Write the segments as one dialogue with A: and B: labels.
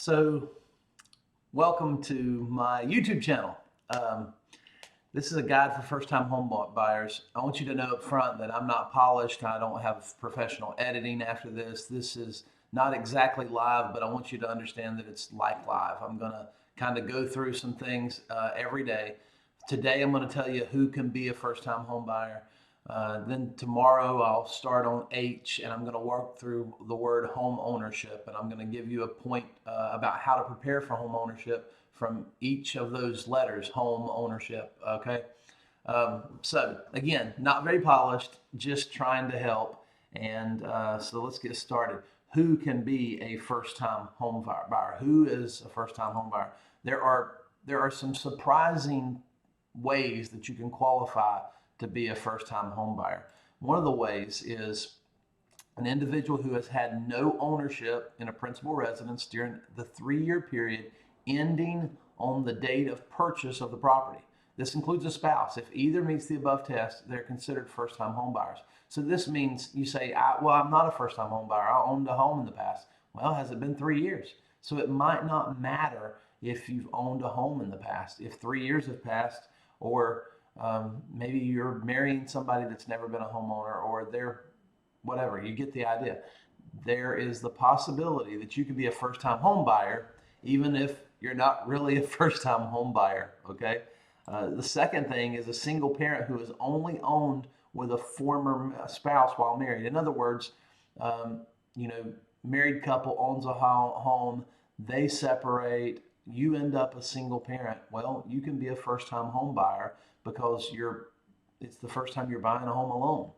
A: So, welcome to my YouTube channel. This is a guide for first-time home buyers. I want you to know up front that I'm not polished. I don't have professional editing after this. This is not exactly live, but I want you to understand that it's like live. I'm going to kind of go through some things every day. Today, I'm going to tell you who can be a first-time home buyer. Then tomorrow I'll start on H, and I'm going to work through the word home ownership, and I'm going to give you a point about how to prepare for home ownership from each of those letters, home ownership. Okay. So again, not very polished, just trying to help. And so let's get started. Who can be a first-time home buyer? Who is a first-time home buyer? There are some surprising ways that you can qualify to be a first-time home buyer. One of the ways is an individual who has had no ownership in a principal residence during the 3-year period ending on the date of purchase of the property. This includes a spouse. If either meets the above test, they're considered first-time home buyers. So this means you say, well, I'm not a first-time home buyer. I owned a home in the past. Well, has it been 3 years? So it might not matter if you've owned a home in the past. If 3 years have passed, or maybe you're marrying somebody that's never been a homeowner, or they're whatever, you get the idea. There is the possibility that you could be a first-time home buyer even if you're not really a first-time home buyer, okay? The second thing is a single parent who has only owned with a former spouse while married. In other words, married couple owns a home, they separate, you end up a single parent. Well, you can be a first-time home buyer because it's the first time you're buying a home alone.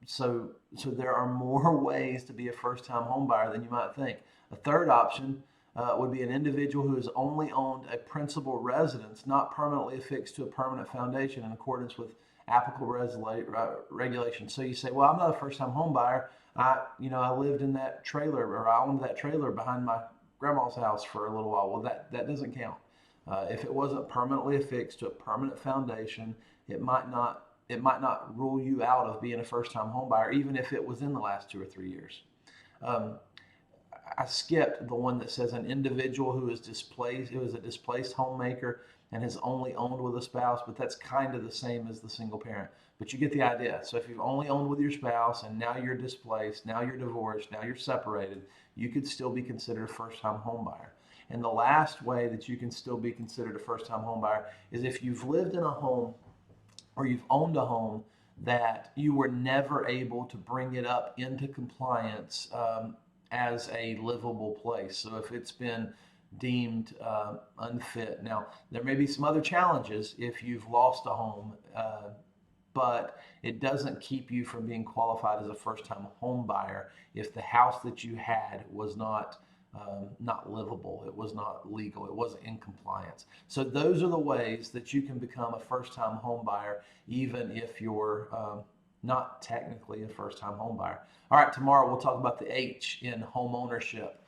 A: So there are more ways to be a first-time home buyer than you might think. A third option would be an individual who has only owned a principal residence, not permanently affixed to a permanent foundation in accordance with applicable regulations. So you say, well, I'm not a first-time home buyer. I lived in that trailer, or I owned that trailer behind my grandma's house for a little while. Well, that doesn't count. If it wasn't permanently affixed to a permanent foundation, it might not rule you out of being a first-time home buyer, even if it was in the last 2 or 3 years. I skipped the one that says an individual who is displaced, who is a displaced homemaker and has only owned with a spouse, but that's kind of the same as the single parent. But you get the idea. So if you've only owned with your spouse and now you're displaced, now you're divorced, now you're separated, you could still be considered a first-time home buyer. And the last way that you can still be considered a first-time home buyer is if you've lived in a home or you've owned a home that you were never able to bring it up into compliance as a livable place. So if it's been deemed unfit. Now, there may be some other challenges if you've lost a home, but it doesn't keep you from being qualified as a first-time home buyer if the house that you had was not livable, it was not legal, it wasn't in compliance. So those are the ways that you can become a first-time home buyer, even if you're not technically a first-time home buyer. All right, tomorrow we'll talk about the H in home ownership.